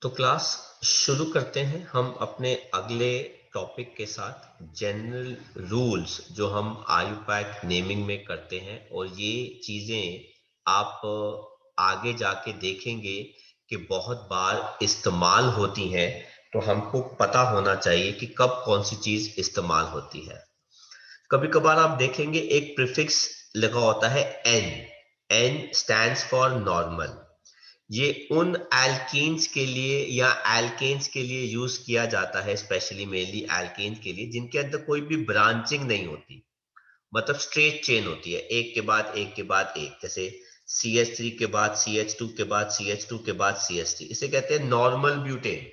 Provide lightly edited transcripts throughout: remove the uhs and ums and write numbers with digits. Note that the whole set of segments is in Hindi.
तो क्लास शुरू करते हैं हम अपने अगले टॉपिक के साथ। जनरल रूल्स जो हम आयुपैक नेमिंग में करते हैं, और ये चीजें आप आगे जाके देखेंगे कि बहुत बार इस्तेमाल होती हैं। तो हमको पता होना चाहिए कि कब कौन सी चीज इस्तेमाल होती है। कभी कभार आप देखेंगे एक प्रीफिक्स लगा होता है N. N stands for normal. ये उन एल्कीन्स के लिए या एल्केन्स के लिए यूज किया जाता है, स्पेशली मेनली एल्केन्स के लिए जिनके अंदर कोई भी ब्रांचिंग नहीं होती, मतलब स्ट्रेट चेन होती है, एक के बाद एक के बाद एक। जैसे CH3 के बाद CH2 के बाद CH2 के बाद CH3, इसे कहते हैं नॉर्मल ब्यूटेन।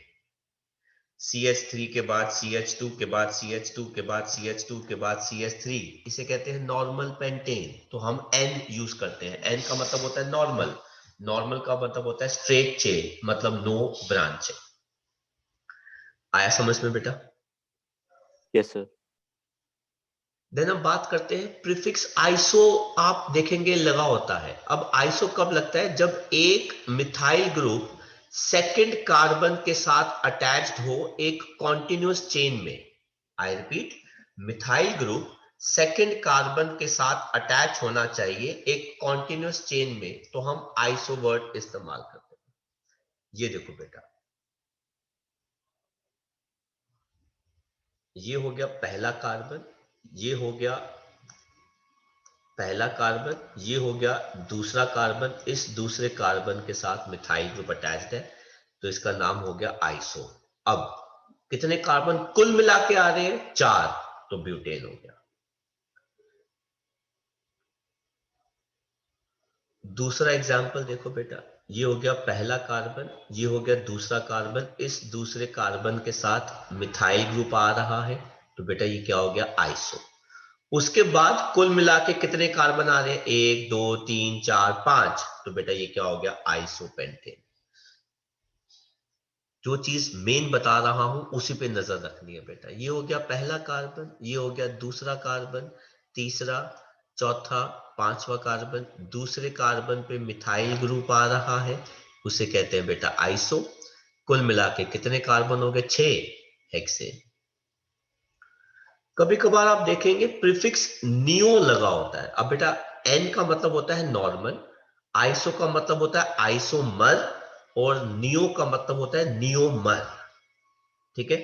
CH3 के बाद CH2 के बाद CH2 के बाद CH2 के बाद CH3, इसे कहते हैं नॉर्मल पेंटेन। तो हम N यूज करते हैं। N का मतलब होता है नॉर्मल। नॉर्मल का मतलब होता है स्ट्रेट चेन, मतलब नो ब्रांचिंग। आया समझ में बेटा? Yes sir. देन हम बात करते हैं प्रीफिक्स आइसो। आप देखेंगे लगा होता है। अब आइसो कब लगता है? जब एक मिथाइल ग्रुप सेकंड कार्बन के साथ अटैच्ड हो एक कॉन्टिन्यूअस चेन में। I repeat, methyl group second carbon के साथ अटैच होना चाहिए एक कॉन्टिन्यूअस चेन में, तो हम आइसो वर्ड इस्तेमाल करते हैं। ये देखो बेटा, ये हो गया पहला कार्बन, ये हो गया पहला कार्बन, ये हो गया दूसरा कार्बन। इस दूसरे कार्बन के साथ मिथाइल ग्रुप अटैच्ड है, तो इसका नाम हो गया आइसो। अब कितने कार्बन कुल मिला के आ रहे हैं? 4, तो ब्यूटेन हो गया। दूसरा एग्जाम्पल देखो बेटा, ये हो गया पहला कार्बन, ये हो गया दूसरा कार्बन। इस दूसरे कार्बन के साथ मिथाइल ग्रुप आ रहा है, तो बेटा ये क्या हो गया? आइसो। उसके बाद कुल मिला के कितने कार्बन आ रहे हैं? 1 2 3 4 5, तो बेटा ये क्या हो गया? आइसोपेंटेन। जो चीज मेन बता रहा हूं उसी पे नजर रखनी है बेटा। ये हो गया पहला कार्बन, ये हो गया दूसरा कार्बन, तीसरा, चौथा, पांचवा कार्बन। दूसरे कार्बन पे मिथाइल ग्रुप आ रहा है, उसे कहते हैं बेटा आइसो। कुल मिला के कितने कार्बन हो गए? 6, हेक्सेन। कभी कभार आप देखेंगे प्रीफिक्स नियो लगा होता है। अब बेटा एन का मतलब होता है नॉर्मल, आइसो का मतलब होता है आइसोमर, और नियो का मतलब होता है नियोमर। ठीक है,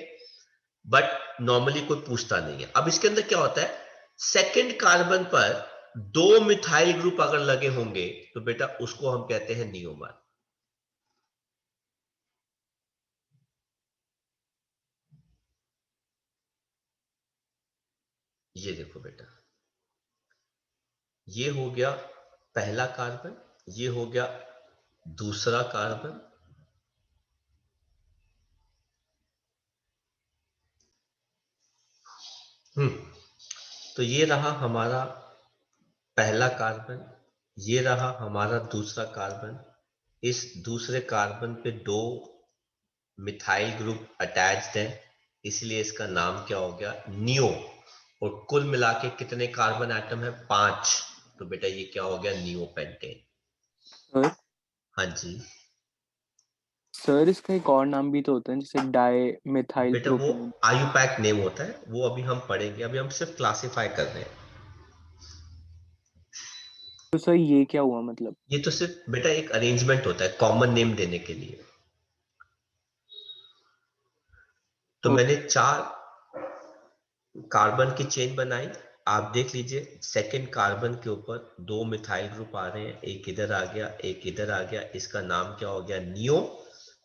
बट नॉर्मली कोई पूछता नहीं है। अब इसके अंदर क्या होता है? सेकंड कार्बन पर 2 मिथाइल ग्रुप अगर लगे होंगे, तो बेटा उसको हम कहते हैं नियोमर। ये देखो बेटा, ये हो गया पहला कार्बन, ये हो गया दूसरा कार्बन, तो ये रहा हमारा पहला कार्बन, ये रहा हमारा दूसरा कार्बन। इस दूसरे कार्बन पे 2 मिथाइल ग्रुप अटैच्ड है, इसलिए इसका नाम क्या हो गया? नियो। और कुल मिला के कितने कार्बन एटम है? 5, तो बेटा ये क्या हो गया? नियोपेंटेन। सर हाँ जी सर इसका एक और नाम भी तो होता है जैसे डाई मिथाइल बेटा, वो प्रोपेन। आयुपैक नेम होता है, वो अभी हम पढ़ेंगे। अभी हम सिर्फ क्लासिफाई कर रहे हैं। तो सर ये क्या हुआ मतलब? ये तो सिर्फ बेटा एक अरेंजमेंट होता है कॉमन नेम देने के लिए। तो मैंने 4 कार्बन की चेन बनाई। आप देख लीजिए, सेकंड कार्बन के ऊपर 2 मिथाइल ग्रुप आ रहे हैं, एक इधर आ गया, एक इधर आ गया। इसका नाम क्या हो गया? नियो।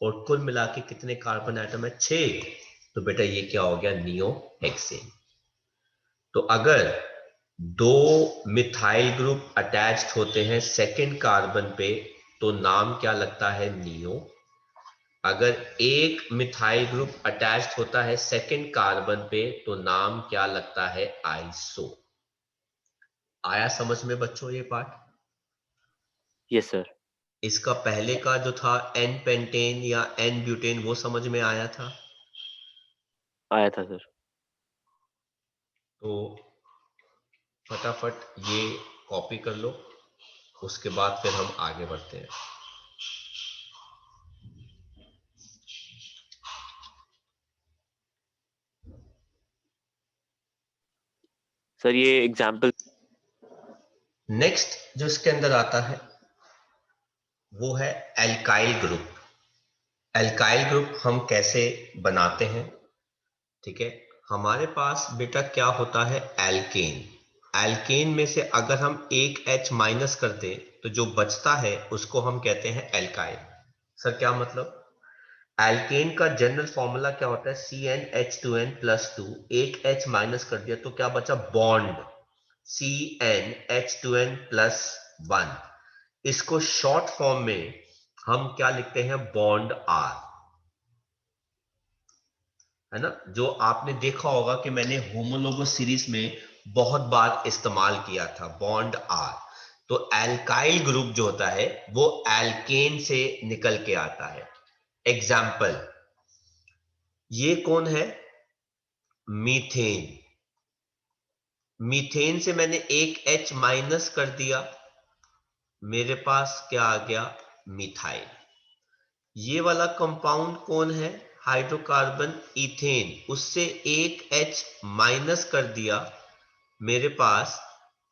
और कुल मिला के कितने कार्बन एटम है? 6, तो बेटा ये क्या हो गया? Neo hexane. तो अगर 2 मिथाइल ग्रुप अटैच्ड होते हैं सेकंड कार्बन पे, तो नाम क्या लगता है? नियो। अगर एक मिथाइल ग्रुप अटैच्ड होता है सेकंड कार्बन पे, तो नाम क्या लगता है? आइसो। आया समझ में बच्चों ये पार्ट? Yes sir. इसका पहले का जो था एन पेंटेन या एन ब्यूटेन, वो समझ में आया था? आया था सर। तो फटाफट ये कॉपी कर लो, उसके बाद फिर हम आगे बढ़ते हैं। सर ये एग्जाम्पल। नेक्स्ट जो इसके अंदर आता है वो है एल्काइल ग्रुप। एल्काइल ग्रुप हम कैसे बनाते हैं? ठीक है, हमारे पास बेटा क्या होता है, एल्केन। एल्केन में से अगर हम एक H माइनस कर दें तो जो बचता है उसको हम कहते हैं एल्काइल। सर क्या मतलब? एल्केन का जनरल फॉर्मूला क्या होता है, CnH2n+2, एक H माइनस कर दिया तो क्या बचा, बॉन्ड CnH2n+1। इसको शॉर्ट फॉर्म में हम क्या लिखते हैं, बॉन्ड R, है ना, जो आपने देखा होगा कि मैंने होमोलोगस सीरीज में बहुत बार इस्तेमाल किया था, बॉन्ड R। तो एल्काइल ग्रुप जो होता है वो एल्केन से निकल के आता है। एग्जाम्पल, ये कौन है, मीथेन। मीथेन से मैंने एक H माइनस कर दिया, मेरे पास क्या आ गया, मिथाइल। ये वाला कंपाउंड कौन है, हाइड्रोकार्बन इथेन, उससे एक H माइनस कर दिया, मेरे पास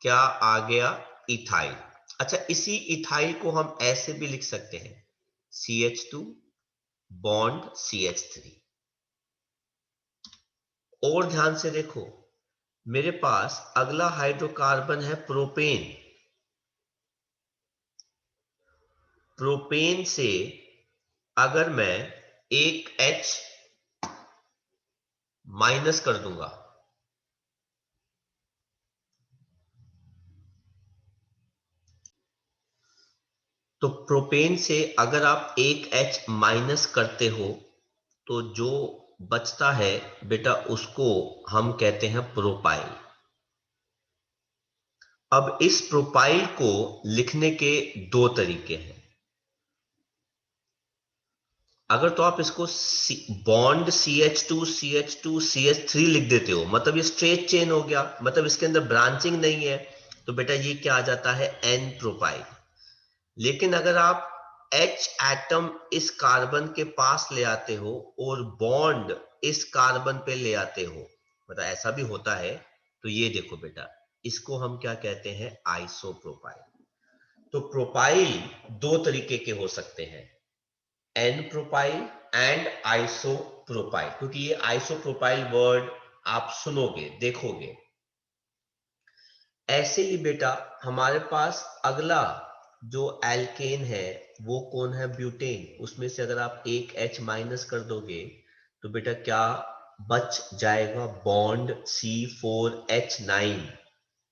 क्या आ गया, इथाइल। अच्छा, इसी इथाइल को हम ऐसे भी लिख सकते हैं, CH2 बॉन्ड CH3। और ध्यान से देखो, मेरे पास अगला हाइड्रोकार्बन है प्रोपेन। प्रोपेन से अगर मैं एक H माइनस कर दूंगा, तो प्रोपेन से अगर आप एक H माइनस करते हो तो जो बचता है बेटा उसको हम कहते हैं प्रोपाइल। अब इस प्रोपाइल को लिखने के दो तरीके हैं। अगर तो आप इसको बॉन्ड CH2 CH2 CH3 लिख देते हो, मतलब ये स्ट्रेट चेन हो गया, मतलब इसके अंदर ब्रांचिंग नहीं है, तो बेटा ये क्या आ जाता है, N प्रोपाइल। लेकिन अगर आप H एटम इस कार्बन के पास ले आते हो और बॉन्ड इस कार्बन पे ले आते हो, मतलब ऐसा भी होता है, तो ये देखो बेटा, इसको हम क्या कहते हैं, आइसोप्रोपाइल। तो प्रोपाइल दो तरीके के हो सकते हैं, एन प्रोपाइल एंड आइसोप्रोपाइल, क्योंकि ये आइसोप्रोपाइल वर्ड आप सुनोगे देखोगे। ऐसे ही बेटा हमारे पास अगला जो एल्केन है वो कौन है, ब्यूटेन। उसमें से अगर आप एक H माइनस कर दोगे तो बेटा क्या बच जाएगा, बॉन्ड C4H9,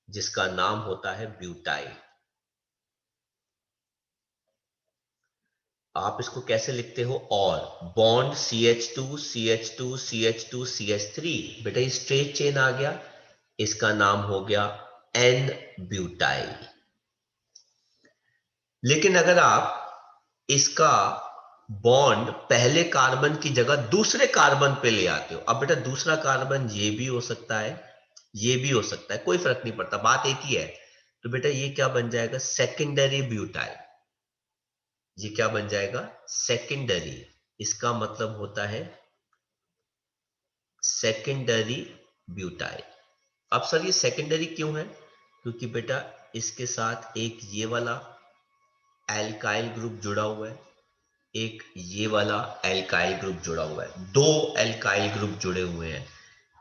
जिसका नाम होता है ब्यूटाइल। आप इसको कैसे लिखते हो, और bond CH2 CH2 CH2 CH3, बेटा ये स्ट्रेट चेन आ गया, इसका नाम हो गया N ब्यूटाइल। लेकिन अगर आप इसका बॉन्ड पहले कार्बन की जगह दूसरे कार्बन पे ले आते हो, अब बेटा दूसरा कार्बन ये भी हो सकता है, ये भी हो सकता है, कोई फर्क नहीं पड़ता, बात एक ही है। तो बेटा ये क्या बन जाएगा, सेकेंडरी ब्यूटाइल। ये क्या बन जाएगा, सेकेंडरी। इसका मतलब होता है सेकेंडरी ब्यूटाइल। अब सर ये सेकेंडरी क्यों है, क्योंकि बेटा इसके साथ एक ये वाला एल्काइल ग्रुप जुड़ा हुआ है, एक ये वाला एल्काइल ग्रुप जुड़ा हुआ है, दो एल्काइल ग्रुप जुड़े हुए हैं,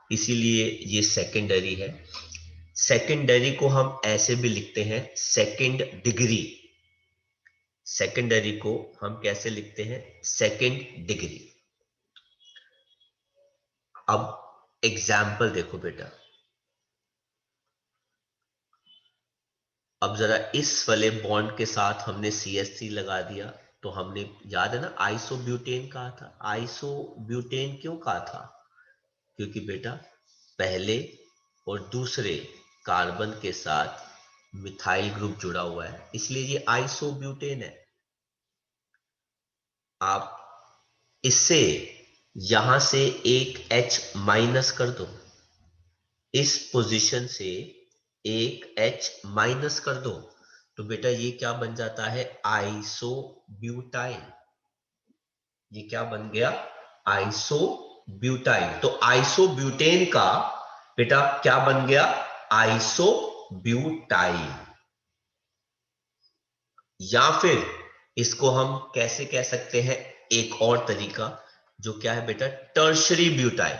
इसीलिए ये सेकेंडरी है। सेकेंडरी को हम ऐसे भी लिखते हैं, सेकेंड डिग्री। सेकेंडरी को हम कैसे लिखते हैं, सेकेंड डिग्री। अब एग्जाम्पल देखो बेटा, अब जरा इस वाले बॉन्ड के साथ हमने CH3 लगा दिया, तो हमने, याद है ना, आइसोब्यूटेन कहा था। आइसोब्यूटेन क्यों कहा था, क्योंकि बेटा पहले और दूसरे कार्बन के साथ मिथाइल ग्रुप जुड़ा हुआ है, इसलिए ये आइसोब्यूटेन है। आप इससे यहां से एक H माइनस कर दो, इस पोजीशन से एक H माइनस कर दो, तो बेटा ये क्या बन जाता है, आइसोब्यूटाइल। ये क्या बन गया, आइसोब्यूटाइल। तो आइसोब्यूटेन का बेटा क्या बन गया, आइसोब्यूटाइल, या फिर इसको हम कैसे कह सकते हैं, एक और तरीका जो क्या है बेटा, टर्शरी ब्यूटाइल।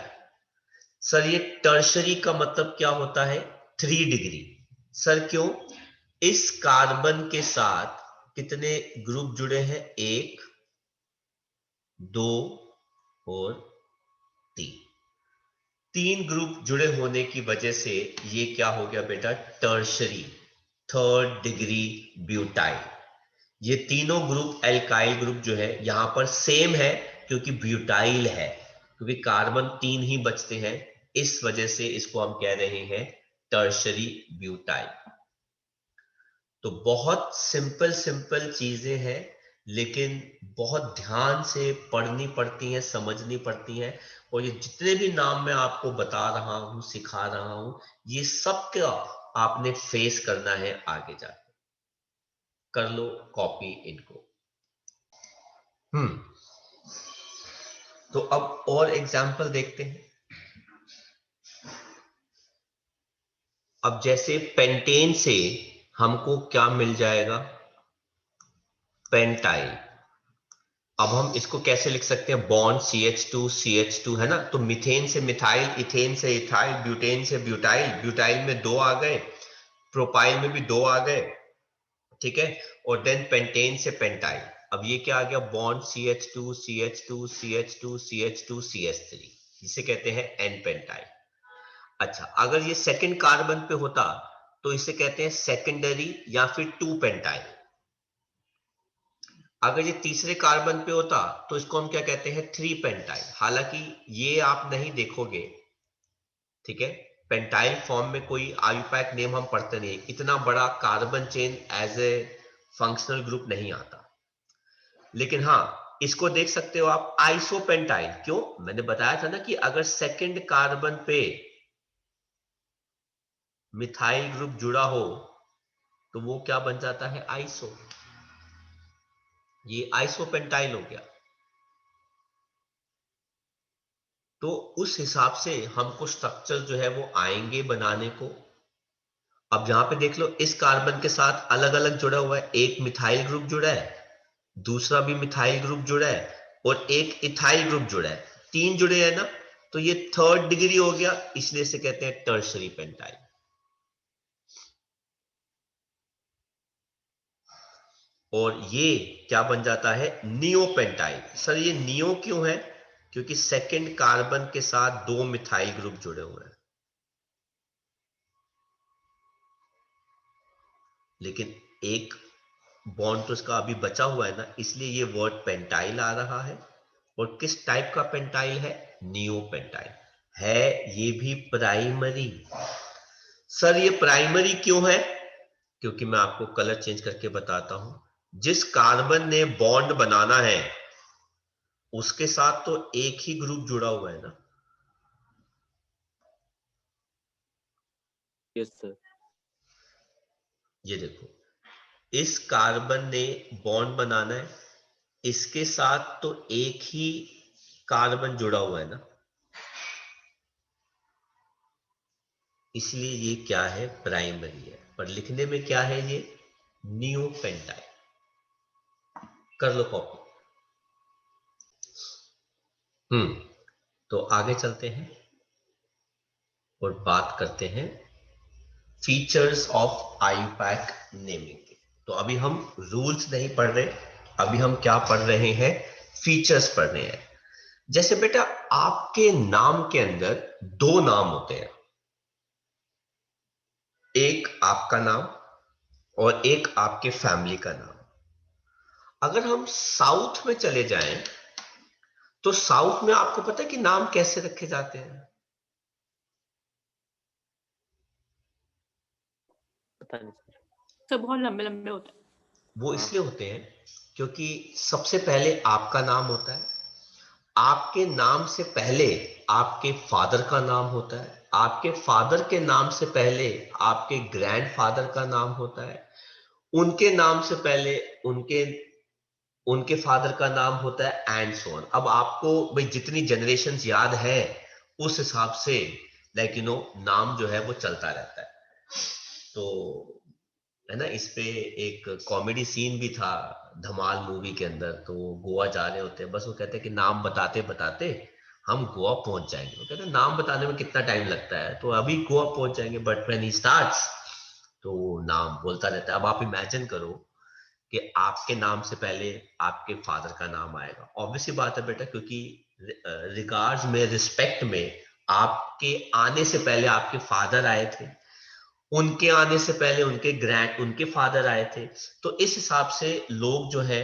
सर ये टर्शरी का मतलब क्या होता है, 3 डिग्री। सर क्यों, इस कार्बन के साथ कितने ग्रुप जुड़े हैं, 1, 2 और 3। 3 ग्रुप जुड़े होने की वजह से ये क्या हो गया बेटा, टर्शरी, 3rd डिग्री ब्यूटाइल। ये तीनों ग्रुप एल्काइल ग्रुप जो है यहां पर सेम है, क्योंकि ब्यूटाइल है, क्योंकि कार्बन 3 ही बचते हैं, इस वजह से इसको हम कह रहे हैं टर्शरी ब्यूटाइल। तो बहुत सिंपल सिंपल चीजें हैं, लेकिन बहुत ध्यान से पढ़नी पड़ती हैं, समझनी पड़ती हैं। और ये जितने भी नाम मैं आपको बता रहा हूं, सिखा रहा हूं, ये सब क्या आपने फेस करना है आगे जाकर। कर लो कॉपी इनको। तो अब और एग्जाम्पल देखते हैं। अब जैसे पेंटेन से हमको क्या मिल जाएगा, पेंटाइल। अब हम इसको कैसे लिख सकते हैं, बॉन्ड CH2 है ना, तो मिथेन से मिथाइल, इथेन से इथाइल, ब्यूटेन से ब्यूटाइल, ब्यूटाइल में 2 आ गए, प्रोपाइल में भी 2 आ गए, ठीक है, और देन पेंटेन से पेंटाइल। अब ये क्या आ गया, बॉन्ड CH2 जिसे कहते हैं एन पेंटाइल। अच्छा, अगर ये सेकंड कार्बन पे होता तो इसे कहते हैं सेकेंडरी या फिर 2 पेंटाइल। अगर ये तीसरे कार्बन पे होता तो इसको हम क्या कहते हैं, 3 पेंटाइल। हालांकि ये आप नहीं देखोगे, ठीक है, पेंटाइल फॉर्म में कोई आयुपैक नेम हम पढ़ते नहीं, इतना बड़ा carbon chain as a functional group नहीं आता। लेकिन हाँ, इसको देख सकते हो आप आइसोपेंटाइल। क्यों, मैंने बताया था ना कि अगर सेकंड कार्बन पे मिथाइल ग्रुप जुड़ा हो तो वो क्या बन जाता है, आइसो। ये आइसोपेंटाइल हो गया। तो उस हिसाब से हमको स्ट्रक्चर जो है वो आएंगे बनाने को। अब यहां पे देख लो, इस कार्बन के साथ अलग अलग जुड़ा हुआ है, एक मिथाइल ग्रुप जुड़ा है, दूसरा भी मिथाइल ग्रुप जुड़ा है, और एक इथाइल ग्रुप जुड़ा है। 3 जुड़े हैं ना, तो ये 3rd डिग्री हो गया, इसलिए से कहते हैं टर्शरी पेंटाइल। और ये क्या बन जाता है, नियोपेंटाइल। सर ये नियो क्यों है, क्योंकि सेकंड कार्बन के साथ 2 मिथाइल ग्रुप जुड़े हुए हैं, लेकिन एक बॉन्ड तो इसका अभी बचा हुआ है ना, इसलिए ये वर्ड पेंटाइल आ रहा है। और किस टाइप का पेंटाइल है, नियोपेंटाइल है, ये भी प्राइमरी। सर ये प्राइमरी क्यों है, क्योंकि मैं आपको कलर चेंज करके बताता हूं। जिस कार्बन ने बॉन्ड बनाना है उसके साथ तो एक ही ग्रुप जुड़ा हुआ है ना। Yes sir. ये देखो, इस कार्बन ने बॉन्ड बनाना है, इसके साथ तो एक ही कार्बन जुड़ा हुआ है ना, इसलिए ये क्या है, प्राइमरी है। पर लिखने में क्या है, ये नियोपेंटाइल। कर लो कॉपी। तो आगे चलते हैं और बात करते हैं फीचर्स ऑफ आईयूपैक नेमिंग के। तो अभी हम रूल्स नहीं पढ़ रहे, अभी हम क्या पढ़ रहे हैं, फीचर्स पढ़ रहे हैं। जैसे बेटा आपके नाम के अंदर 2 नाम होते हैं, एक आपका नाम और एक आपके फैमिली का नाम। अगर हम साउथ में चले जाएं तो साउथ में आपको पता है कि नाम कैसे रखे जाते हैं, पता नहीं सर। तो बहुत लंबे लंबे होते हैं। वो इसलिए होते हैं क्योंकि सबसे पहले आपका नाम होता है, आपके नाम से पहले आपके फादर का नाम होता है, आपके फादर के नाम से पहले आपके ग्रैंडफादर का नाम होता है, उनके नाम से पहले उनके उनके फादर का नाम होता है, एंड सो ऑन। अब आपको भाई जितनी जनरेशन याद है उस हिसाब से नाम जो है वो चलता रहता है। तो है ना, इस पे एक कॉमेडी सीन भी था धमाल मूवी के अंदर। तो वो गोवा जा रहे होते हैं, बस वो कहते हैं कि नाम बताते बताते हम गोवा पहुंच जाएंगे। वो कहते हैं नाम बताने में कितना टाइम लगता है, तो अभी गोवा पहुंच जाएंगे, बट व्हेन ही स्टार्ट्स तो नाम बोलता रहता है। अब आप इमेजिन करो कि आपके नाम से पहले आपके फादर का नाम आएगा। ऑब्वियसली बात है बेटा, क्योंकि रिगार्ड्स में, रिस्पेक्ट में, आपके आने से पहले आपके फादर आए थे, उनके आने से पहले उनके फादर आए थे। तो इस हिसाब से लोग जो है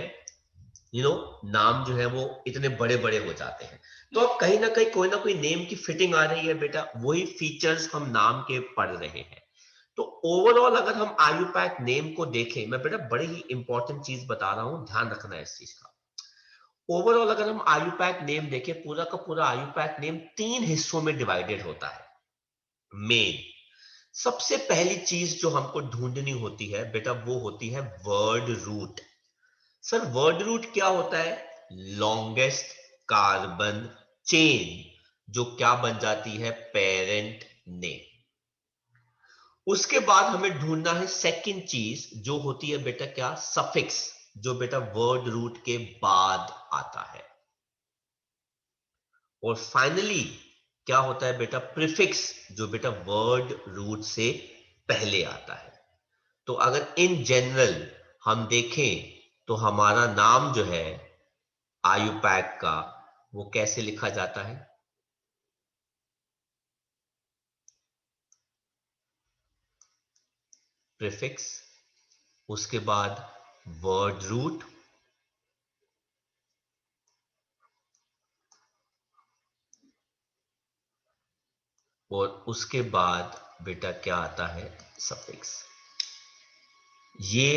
नाम जो है वो इतने बड़े बड़े हो जाते हैं। तो अब कहीं ना कहीं कोई ना कोई नेम की फिटिंग आ रही है बेटा, वही फीचर्स हम नाम के पढ़ रहे हैं। तो ओवरऑल अगर हम आयुपैक नेम को देखें, मैं बेटा बड़ी ही इंपॉर्टेंट चीज बता रहा हूं, ध्यान रखना है इस चीज का। ओवरऑल अगर हम आयुपैक नेम देखें, पूरा का पूरा आयुपैक नेम 3 हिस्सों में डिवाइडेड होता है। मेन सबसे पहली चीज जो हमको ढूंढनी होती है बेटा, वो होती है word root. Sir word root क्या होता है? लॉन्गेस्ट कार्बन चेन, जो क्या बन जाती है? Parent name. उसके बाद हमें ढूंढना है सेकंड चीज, जो होती है बेटा क्या? सफिक्स, जो बेटा वर्ड रूट के बाद आता है। और फाइनली क्या होता है बेटा? प्रीफिक्स, जो बेटा वर्ड रूट से पहले आता है। तो अगर इन जनरल हम देखें तो हमारा नाम जो है आयुपैक का, वो कैसे लिखा जाता है? प्रीफिक्स, उसके बाद वर्ड रूट, और उसके बाद बेटा क्या आता है? सफिक्स। ये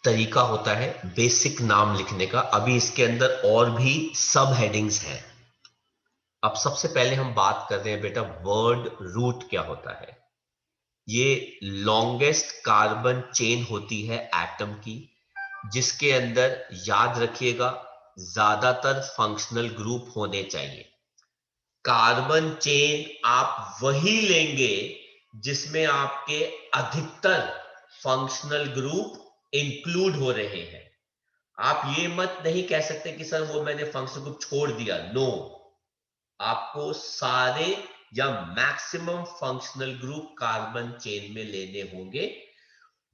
तरीका होता है बेसिक नाम लिखने का। अभी इसके अंदर और भी सब हेडिंग्स हैं। अब सबसे पहले हम बात कर रहे हैं बेटा वर्ड रूट क्या होता है। ये लॉन्गेस्ट कार्बन चेन होती है एटम की, जिसके अंदर याद रखिएगा ज्यादातर फंक्शनल ग्रुप होने चाहिए। कार्बन चेन आप वही लेंगे जिसमें आपके अधिकतर फंक्शनल ग्रुप इंक्लूड हो रहे हैं। आप ये मत नहीं कह सकते कि सर वो मैंने फंक्शनल ग्रुप छोड़ दिया। नो, आपको सारे या maximum functional group carbon chain में लेने होंगे।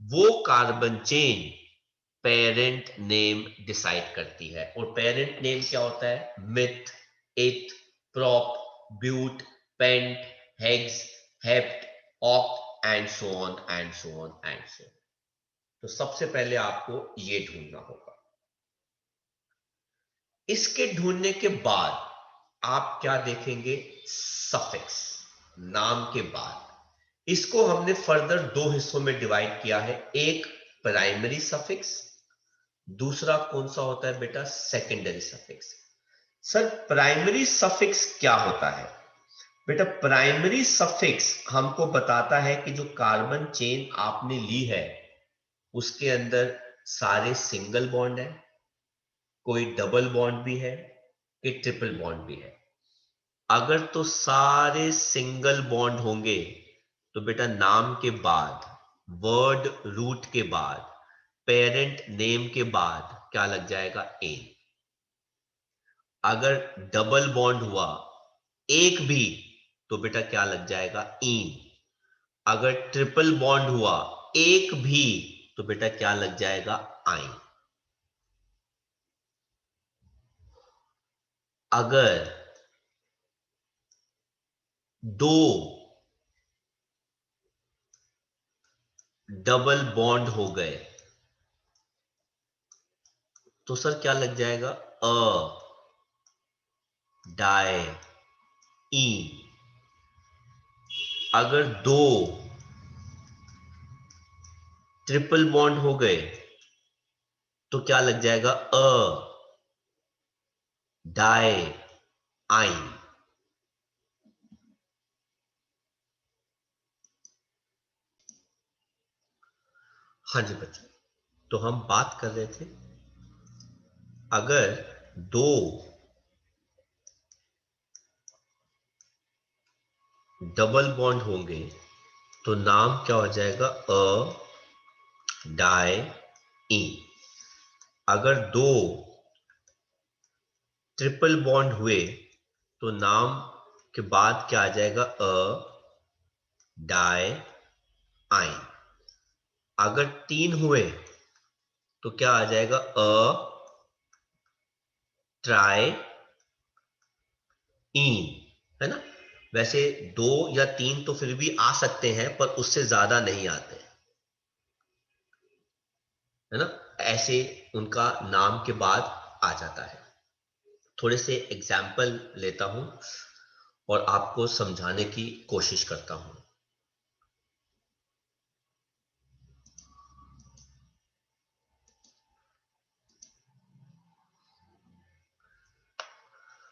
वो carbon chain parent name decide करती है। और पेरेंट नेम क्या होता है? Meth, eth, prop, but, pent, hex, hept, oct and so on and so on and so. तो सबसे पहले आपको ये ढूंढना होगा। इसके ढूंढने के बाद आप क्या देखेंगे? सफिक्स, नाम के बाद। इसको हमने फर्दर 2 हिस्सों में डिवाइड किया है। एक प्राइमरी सफिक्स, दूसरा कौन सा होता है बेटा? Secondary suffix. Sir primary suffix क्या होता है बेटा? प्राइमरी सफिक्स हमको बताता है कि जो कार्बन चेन आपने ली है उसके अंदर सारे सिंगल बॉन्ड है, कोई डबल बॉन्ड भी है, कि ट्रिपल बॉन्ड भी है। अगर तो सारे सिंगल बॉन्ड होंगे तो बेटा नाम के बाद, वर्ड रूट के बाद, पेरेंट नेम के बाद क्या लग जाएगा? एन। अगर डबल बॉन्ड हुआ एक भी तो बेटा क्या लग जाएगा? इन। अगर ट्रिपल बॉन्ड हुआ एक भी तो बेटा क्या लग जाएगा? आइन। अगर दो डबल बॉन्ड हो गए तो सर क्या लग जाएगा? अ, डाई, इन। अगर दो ट्रिपल बॉन्ड हो गए तो क्या लग जाएगा? अ, डाई, आइन। हाँ जी बच्चों, तो हम बात कर रहे थे अगर दो डबल बॉन्ड होंगे तो नाम क्या हो जाएगा? डाइईन। अगर दो ट्रिपल बॉन्ड हुए तो नाम के बाद क्या आ जाएगा? डाइआइन। अगर 3 हुए तो क्या आ जाएगा? ट्राइईन, है ना? वैसे 2 या 3 तो फिर भी आ सकते हैं, पर उससे ज्यादा नहीं आते, है ना? ऐसे उनका नाम के बाद आ जाता है। थोड़े से एग्जाम्पल लेता हूं और आपको समझाने की कोशिश करता हूं।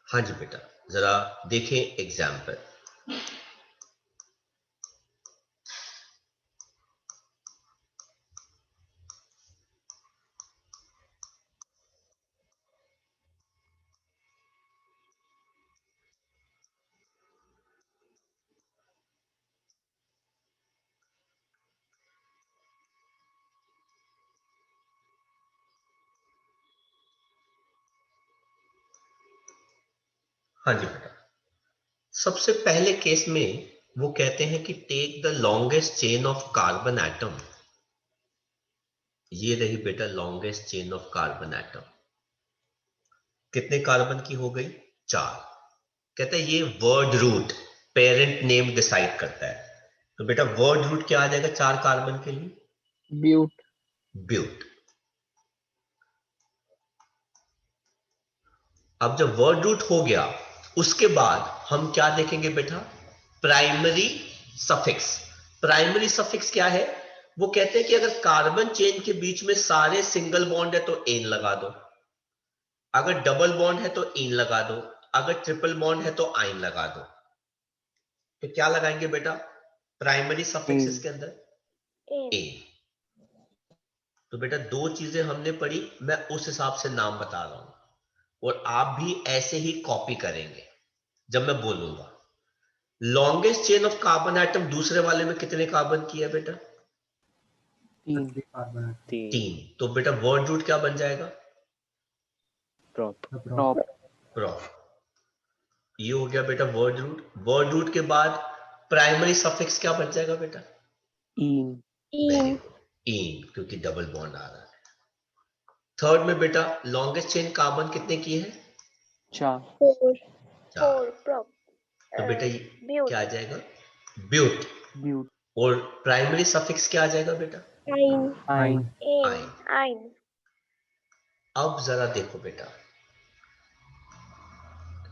हाँ जी बेटा, जरा देखें एग्जाम्पल। हाँ जी बेटा, सबसे पहले केस में वो कहते हैं कि take the longest chain of carbon atom. ये रही बेटा longest chain of carbon atom. कितने कार्बन की हो गई? 4। कहता है ये word root parent name decide करता है। तो बेटा वर्ड रूट क्या आ जाएगा 4 कार्बन के लिए? ब्यूट। ब्यूट। अब जब वर्ड रूट हो गया, उसके बाद हम क्या देखेंगे बेटा? Primary suffix. प्राइमरी सफिक्स क्या है? वो कहते हैं कि अगर कार्बन चेन के बीच में सारे सिंगल बॉन्ड है तो एन लगा दो, अगर डबल बॉन्ड है तो इन लगा दो, अगर ट्रिपल बॉन्ड है तो आइन लगा दो। तो क्या लगाएंगे बेटा प्राइमरी सफिक्स इन। इसके अंदर? ए। तो बेटा 2 चीजें हमने पढ़ी, मैं उस हिसाब से नाम बता रहा हूं और आप भी ऐसे ही कॉपी करेंगे जब मैं बोलूंगा। Longest chain of carbon atom दूसरे वाले में कितने कार्बन की है बेटा? 3। 3। तो बेटा वर्ड रूट क्या बन जाएगा? प्रॉप। प्रॉप। ये हो गया बेटा वर्ड रूट। वर्ड रूट के बाद प्राइमरी सफिक्स क्या बन जाएगा बेटा? इन। वेरी गुड, इन, क्योंकि डबल बॉन्ड आ रहा है। थर्ड में बेटा लॉन्गेस्ट चेन कार्बन कितने की है? 4। 4। तो बेटा ये क्या आ जाएगा? ब्यूट। ब्यूट। और प्राइमरी सफिक्स क्या आ जाएगा बेटा? आइन। आइन। अब जरा देखो बेटा,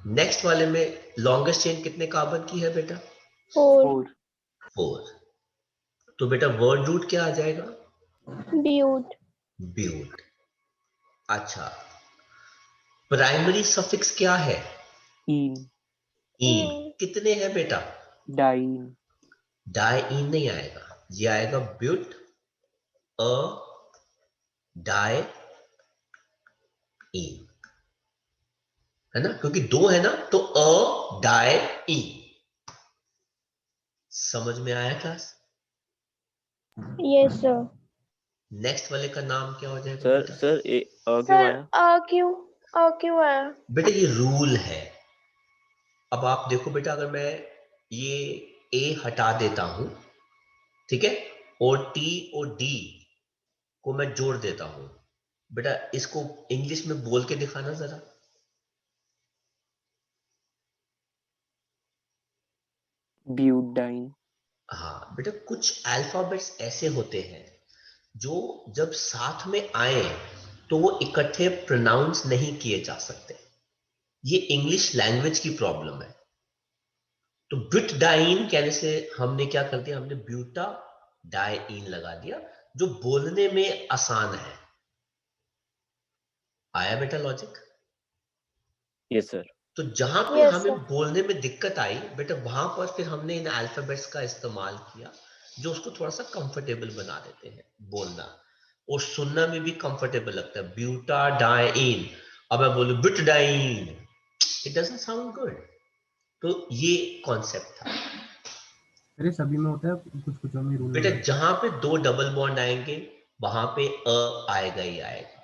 नेक्स्ट वाले में लॉन्गेस्ट चेन कितने कार्बन की है बेटा? 4। 4। तो बेटा वर्ड रूट क्या आ जाएगा? ब्यूट। ब्यूट। अच्छा, प्राइमरी सफिक्स क्या है? इन। इन। कितने हैं बेटा? डाइन। डाई नहीं आएगा, ये आएगा ब्यूट अ डाई इन, है ना? क्योंकि 2 है ना, तो अ डाई इन। समझ में आया क्लास? Yes sir. नेक्स्ट वाले का नाम क्या हो जाएगा सर बेटा? सर क्यों सर आया? क्यों आया? बेटा ये रूल है। अब आप देखो बेटा, अगर मैं ये ए हटा देता हूं, ठीक है, और टी और डी को मैं जोड़ देता हूं, बेटा इसको इंग्लिश में बोल के दिखाना जरा। ब्यूटाइन। हाँ बेटा, कुछ अल्फाबेट्स ऐसे होते हैं जो जब साथ में आए तो वो इकट्ठे प्रोनाउंस नहीं किए जा सकते। ये इंग्लिश लैंग्वेज की प्रॉब्लम है। तो ब्यूटाडाइन कहने से हमने क्या कर दिया? हमने ब्यूटा डाइन लगा दिया, जो बोलने में आसान है। आया बेटा लॉजिक? Yes sir. तो जहां पे हमें बोलने में दिक्कत आई बेटा, वहां पर फिर हमने इन अल्फाबेट्स का इस्तेमाल किया, जो उसको थोड़ा सा कंफर्टेबल बना देते हैं बोलना, और सुनना में भी कंफर्टेबल लगता है। ब्यूटा डाइन, अब मैं बोलूं butadiene, it doesn't sound good. तो ये कॉन्सेप्ट था। अरे सभी में होता है, कुछ कुछ में रूल बेटा नहीं जहां पे 2 डबल बॉन्ड आएंगे वहां पे आएगा ही आएगा,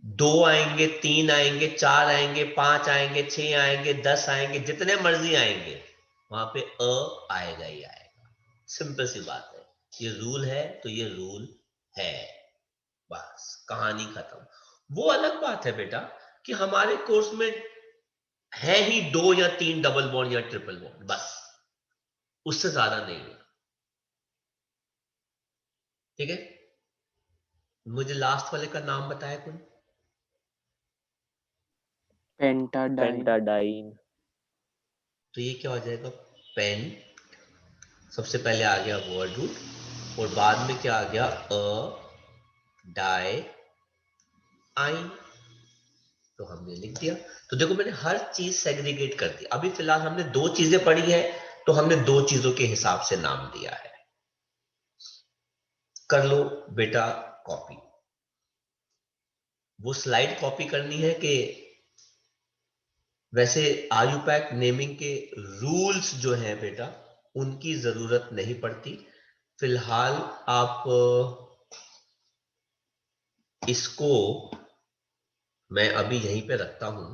2 आएंगे, 3 आएंगे, 4 आएंगे, 5 आएंगे, 6 आएंगे, 10 आएंगे, जितने मर्जी आएंगे वहां पे आएगा ही आएगा। सिंपल सी बात है, ये रूल है तो ये रूल है, बस कहानी खत्म। वो अलग बात है बेटा कि हमारे कोर्स में है ही 2 या 3 डबल बॉन्ड या ट्रिपल बॉन्ड, बस उससे ज्यादा नहीं है। ठीक है, मुझे लास्ट वाले का नाम बताया कोई? पेंटाडाइन। पेंटाडाइन। तो ये क्या हो जाएगा? पेन, सबसे पहले आ गया वर्ड रूट और बाद में क्या आ गया? डाई आइन। तो हमने लिख दिया। तो देखो मैंने हर चीज सेग्रीगेट कर दी। अभी फिलहाल हमने 2 चीजें पढ़ी है तो हमने 2 चीजों के हिसाब से नाम दिया है। कर लो बेटा कॉपी। वो स्लाइड कॉपी करनी है कि वैसे आयुपैक नेमिंग के रूल्स जो हैं बेटा उनकी जरूरत नहीं पड़ती। फिलहाल आप इसको मैं अभी यहीं पे रखता हूं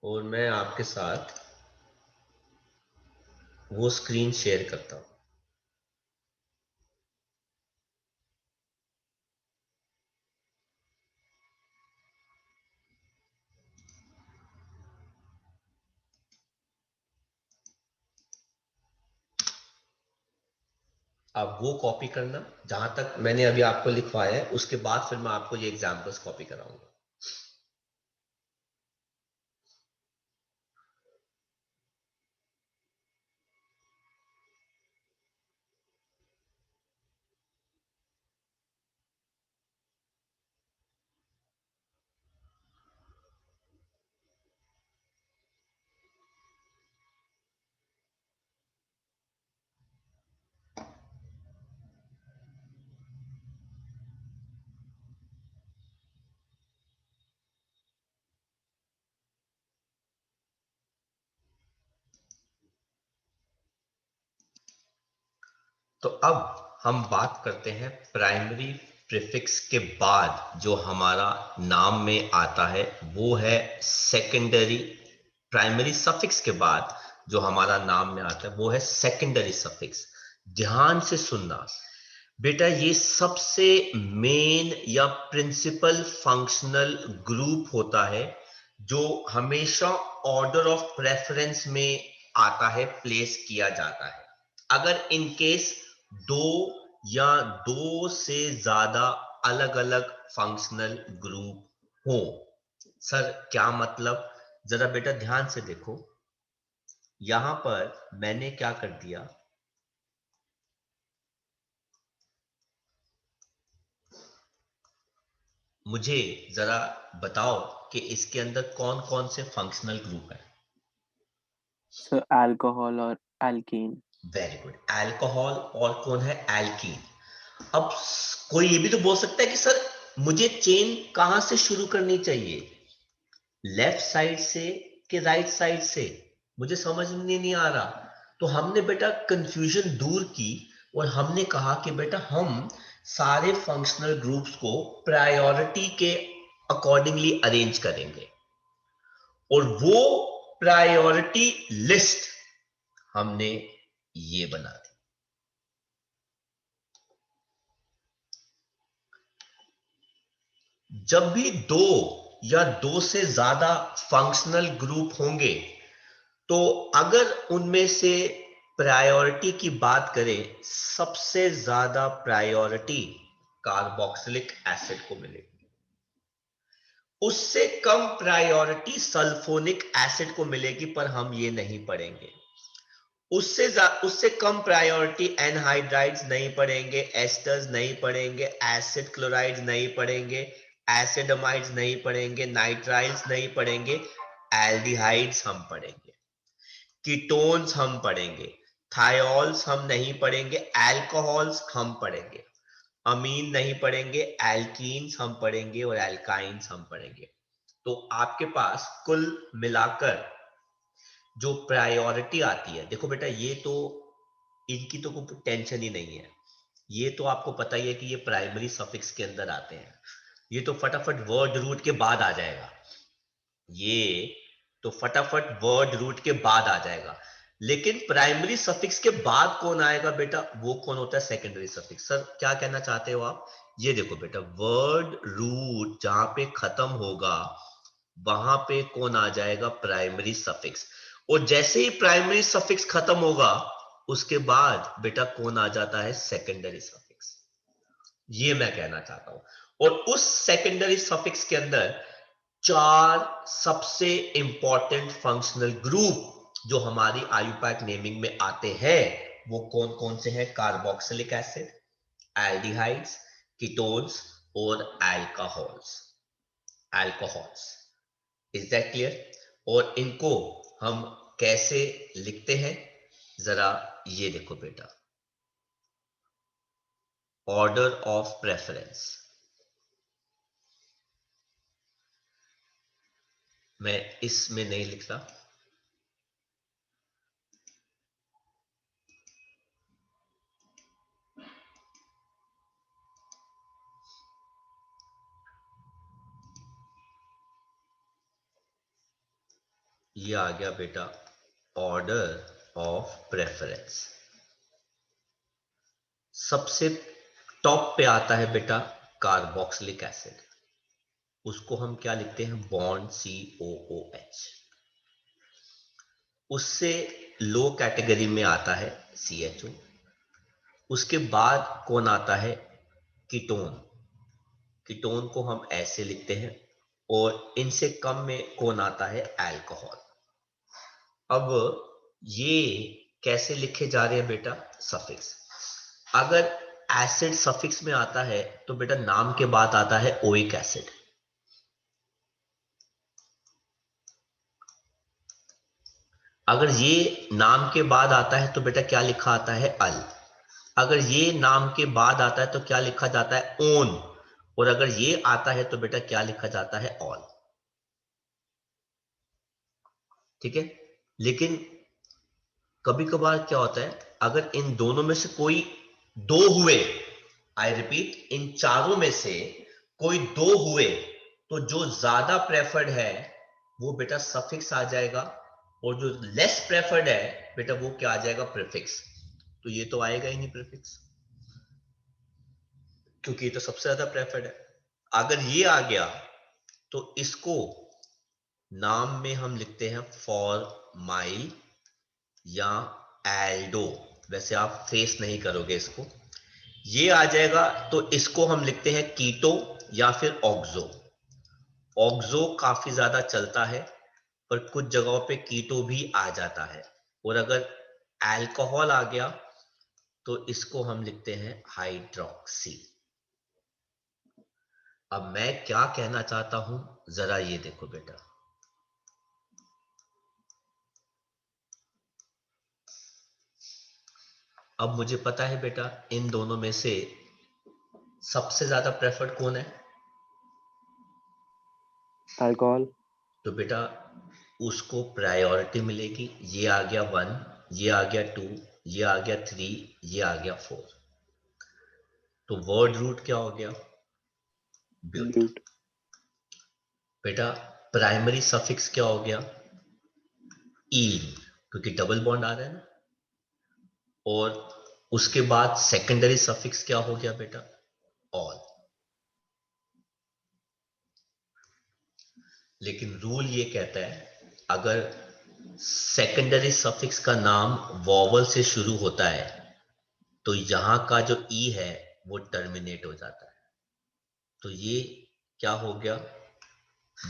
और मैं आपके साथ वो स्क्रीन शेयर करता हूं। आप वो कॉपी करना जहां तक मैंने अभी आपको लिखवाया है, उसके बाद फिर मैं आपको ये एग्जांपल्स कॉपी कराऊंगा। तो अब हम बात करते हैं प्राइमरी प्रीफिक्स के बाद जो हमारा नाम में आता है वो है सेकेंडरी। प्राइमरी सफिक्स के बाद जो हमारा नाम में आता है वो है सेकेंडरी सफिक्स। ध्यान से सुनना बेटा, ये सबसे मेन या प्रिंसिपल फंक्शनल ग्रुप होता है जो हमेशा ऑर्डर ऑफ प्रेफरेंस में आता है, प्लेस किया जाता है। अगर इन केस 2 या 2 से ज्यादा अलग अलग फंक्शनल ग्रुप हो। सर क्या मतलब? जरा बेटा ध्यान से देखो, यहां पर मैंने क्या कर दिया, मुझे जरा बताओ कि इसके अंदर कौन कौन से फंक्शनल ग्रुप है? सर अल्कोहल और एल्कीन। वेरी गुड, अल्कोहल और कौन है? एल्कीन। अब कोई ये भी तो बोल सकता है कि सर मुझे चेन कहां से शुरू करनी चाहिए, लेफ्ट साइड से कि राइट साइड से? मुझे समझ में नहीं आ रहा। तो हमने बेटा कंफ्यूजन दूर की और हमने कहा कि बेटा हम सारे फंक्शनल ग्रुप्स को प्रायोरिटी के अकॉर्डिंगली अरेंज करेंगे और वो प्रायोरिटी लिस्ट हमने ये बना दी। जब भी 2 या 2 से ज्यादा फंक्शनल ग्रुप होंगे तो अगर उनमें से प्रायोरिटी की बात करें, सबसे ज्यादा प्रायोरिटी कार्बोक्सिलिक एसिड को मिलेगी, उससे कम प्रायोरिटी सल्फोनिक एसिड को मिलेगी, पर हम ये नहीं पढ़ेंगे। उससे कम प्रायोरिटी एनहाइड्राइड्स नहीं पढ़ेंगे, एस्टर्स नहीं पढ़ेंगे, एसिड क्लोराइड्स नहीं पढ़ेंगे, एसिडमाइड्स नहीं पढ़ेंगे, नाइट्राइल्स नहीं पढ़ेंगे, एल्डिहाइड्स हम पढ़ेंगे, कीटोन्स हम पढ़ेंगे, थायोल्स हम नहीं पढ़ेंगे, अल्कोहल्स हम पढ़ेंगे, अमीन नहीं पढ़ेंगे, एल्कीन्स हम पढ़ेंगे और एल्काइंस हम पढ़ेंगे। तो आपके पास कुल मिलाकर जो प्रायोरिटी आती है, देखो बेटा ये तो इनकी तो कोई टेंशन ही नहीं है, ये तो आपको पता ही है कि ये प्राइमरी सफिक्स के अंदर आते हैं, ये तो फटाफट वर्ड रूट के बाद आ जाएगा, ये तो फटाफट वर्ड रूट के बाद आ जाएगा। लेकिन प्राइमरी सफिक्स के बाद कौन आएगा बेटा, वो कौन होता है, सेकेंडरी सफिक्स। सर क्या कहना चाहते हो आप, ये देखो बेटा वर्ड रूट जहां पे खत्म होगा वहां पे कौन आ जाएगा, प्राइमरी सफिक्स। और जैसे ही प्राइमरी सफिक्स खत्म होगा उसके बाद बेटा कौन आ जाता है, सेकेंडरी सफिक्स। ये मैं कहना चाहता हूं। और उस सेकेंडरी सफिक्स के अंदर 4 सबसे इंपॉर्टेंट फंक्शनल ग्रुप जो हमारी आयुपैक नेमिंग में आते हैं वो कौन कौन से हैं, कार्बोक्सिलिक एसिड, एल्डिहाइड्स, कीटोन्स और अल्कोहल्स। Is that clear. और इनको हम कैसे लिखते हैं, जरा ये देखो बेटा, ऑर्डर ऑफ प्रेफरेंस। मैं इसमें नहीं लिख रहा, ये आ गया बेटा ऑर्डर ऑफ प्रेफरेंस। सबसे टॉप पे आता है बेटा कार्बोक्सिलिक एसिड, उसको हम क्या लिखते हैं, बॉन्ड COOH। उससे लो कैटेगरी में आता है CHO। उसके बाद कौन आता है, कीटोन। कीटोन को हम ऐसे लिखते हैं। और इनसे कम में कौन आता है, अल्कोहल। अब ये कैसे लिखे जा रहे हैं बेटा, सफिक्स। अगर एसिड सफिक्स में आता है तो बेटा नाम के बाद आता है ओइक एसिड। अगर ये नाम के बाद आता है तो बेटा क्या लिखा आता है, अल। अगर ये नाम के बाद आता है तो क्या लिखा जाता है, ओन। और अगर ये आता है तो बेटा क्या लिखा जाता है, ऑल। ठीक है। लेकिन कभी कभार क्या होता है, अगर इन दोनों में से कोई दो हुए, आई रिपीट, इन चारों में से कोई दो हुए तो जो ज्यादा प्रेफर्ड है वो बेटा सफिक्स आ जाएगा, और जो लेस प्रेफर्ड है बेटा वो क्या आ जाएगा, प्रीफिक्स। तो ये तो आएगा ही नहीं प्रीफिक्स, क्योंकि ये तो सबसे ज्यादा प्रेफर्ड है। अगर ये आ गया तो इसको नाम में हम लिखते हैं फॉर्माइल या एल्डो। वैसे आप फेस नहीं करोगे इसको, ये आ जाएगा तो इसको हम लिखते हैं कीटो या फिर ऑक्सो। ऑक्सो काफी ज्यादा चलता है, पर कुछ जगहों पे कीटो भी आ जाता है। और अगर अल्कोहल आ गया तो इसको हम लिखते हैं हाइड्रोक्सी। अब मैं क्या कहना चाहता हूं, जरा ये देखो बेटा, अब मुझे पता है बेटा इन दोनों में से सबसे ज्यादा प्रेफर्ड कौन है, अल्कोहल। तो बेटा उसको प्रायोरिटी मिलेगी। ये आ गया 1, ये आ गया 2, ये आ गया 3, ये आ गया 4। तो वर्ड रूट क्या हो गया, ब्यूट। ब्यूट। बेटा प्राइमरी सफिक्स क्या हो गया, ईन, क्योंकि डबल बॉन्ड आ रहा है ना। और उसके बाद सेकेंडरी सफिक्स क्या हो गया बेटा, ऑल। लेकिन रूल ये कहता है अगर सेकेंडरी सफिक्स का नाम वॉवल से शुरू होता है तो यहां का जो ई है वो टर्मिनेट हो जाता है। तो ये क्या हो गया,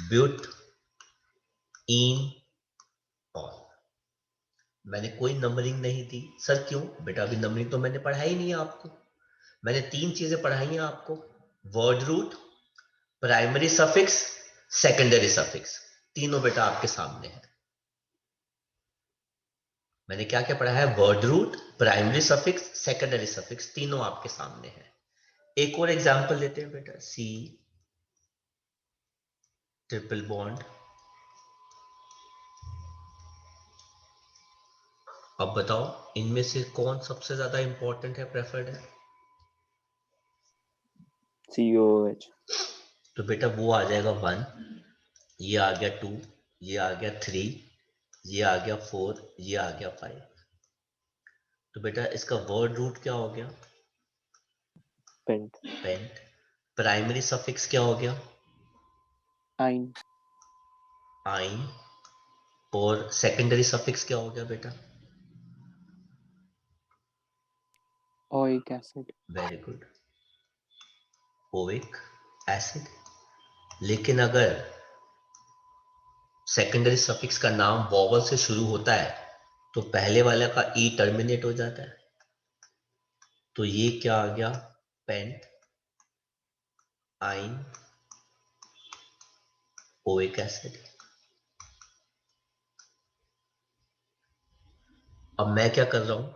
ब्यूट, इन, ऑल। मैंने कोई नंबरिंग नहीं दी। सर क्यों बेटा, अभी नंबरिंग तो मैंने पढ़ाई नहीं है आपको। मैंने 3 चीजें पढ़ाई हैं आपको, word root, primary suffix, secondary suffix. तीनों बेटा आपके सामने है। मैंने क्या क्या पढ़ा है, word root, primary suffix, secondary suffix, तीनों आपके सामने है। एक और एग्जांपल लेते हैं बेटा, सी ट्रिपल बॉन्ड। अब बताओ इनमें से कौन सबसे ज्यादा इंपॉर्टेंट है, प्रेफर्ड है? COOH। तो बेटा वो आ जाएगा 1, ये आ गया 2, ये आ गया 3, ये आ गया 4, ये आ गया 5। तो बेटा इसका वर्ड रूट क्या हो गया? पेंट। पेंट। प्राइमरी सफिक्स क्या हो गया? आइन। आइन। और सेकेंडरी सफिक्स क्या हो गया बेटा? Oic acid. Very good, oic acid. लेकिन अगर सेकेंडरी सफिक्स का नाम वॉवल से शुरू होता है तो पहले वाले का ई टर्मिनेट हो जाता है। तो ये क्या आ गया? पेंट, आइन, ओइक एसिड। अब मैं क्या कर रहा हूं,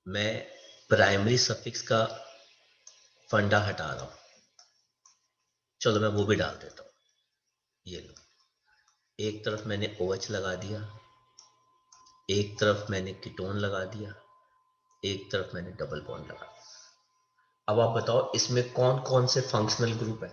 मैं प्राइमरी सफिक्स का फंडा हटा रहा हूं। चलो मैं वो भी डाल देता हूं। ये लो, एक तरफ मैंने OH लगा दिया, एक तरफ मैंने कीटोन लगा दिया, एक तरफ मैंने डबल बॉन्ड लगा दिया। अब आप बताओ इसमें कौन कौन से फंक्शनल ग्रुप है?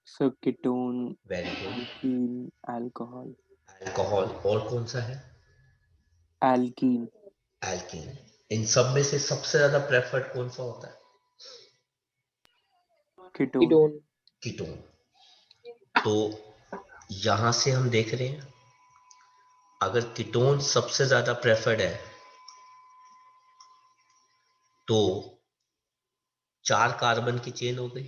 So ketone, very good. Alkene, alcohol. Alcohol. और कौन सा है? एल्कीन। एल्कीन। इन सब में से सबसे ज्यादा प्रेफर्ड कौन सा होता है? कीटोन। कीटोन। तो यहां से हम देख रहे हैं अगर कीटोन सबसे ज्यादा प्रेफर्ड है तो 4 कार्बन की चेन हो गई।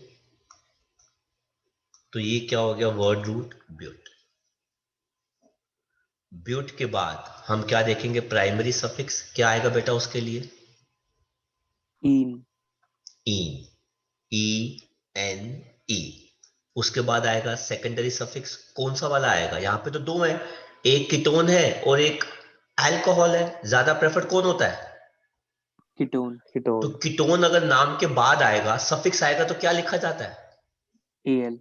तो ये क्या हो गया? Word root ब्यूट। ब्यूट के बाद हम क्या देखेंगे? प्राइमरी सफिक्स क्या आएगा बेटा उसके लिए? ईन। ईन, E-N-E। उसके बाद आएगा सेकेंडरी सफिक्स। कौन सा वाला आएगा? यहां पे तो 2 है, एक कीटोन है और एक अल्कोहल है। ज्यादा प्रेफर्ड कौन होता है? कीटोन। तो कीटोन। कीटोन अगर नाम के बाद आएगा, सफिक्स आएगा तो क्या लिखा जाता है? एल।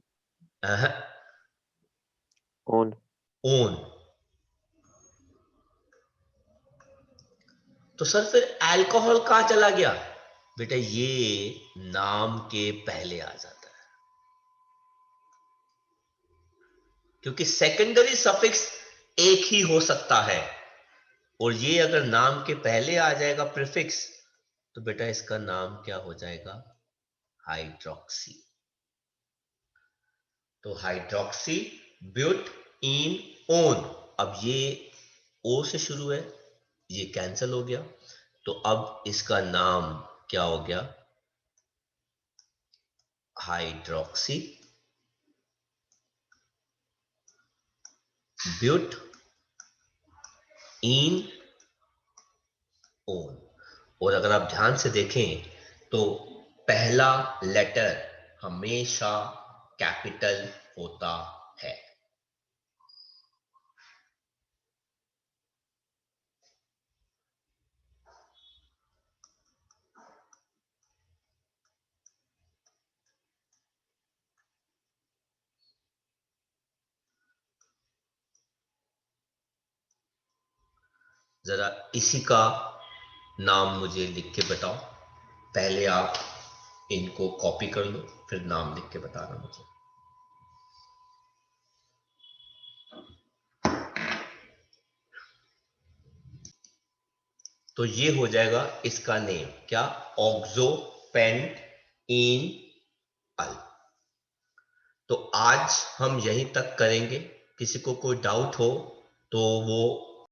ओन। ओन। तो सर फिर अल्कोहल कहां चला गया? बेटा ये नाम के पहले आ जाता है, क्योंकि सेकेंडरी सफिक्स एक ही हो सकता है और ये अगर नाम के पहले आ जाएगा प्रीफिक्स तो बेटा इसका नाम क्या हो जाएगा? हाइड्रोक्सी। तो हाइड्रोक्सी, ब्यूट, इन, ओन। अब ये ओ से शुरू है, ये कैंसिल हो गया, तो अब इसका नाम क्या हो गया? Hydroxy butanone. और अगर आप ध्यान से देखें तो पहला लेटर हमेशा कैपिटल होता है। जरा इसी का नाम मुझे लिख के बताओ। पहले आप इनको कॉपी कर लो, फिर नाम लिख के बताना मुझे। तो ये हो जाएगा इसका नेम क्या? ऑक्सो पेंट इन अल। तो आज हम यहीं तक करेंगे। किसी को कोई डाउट हो तो वो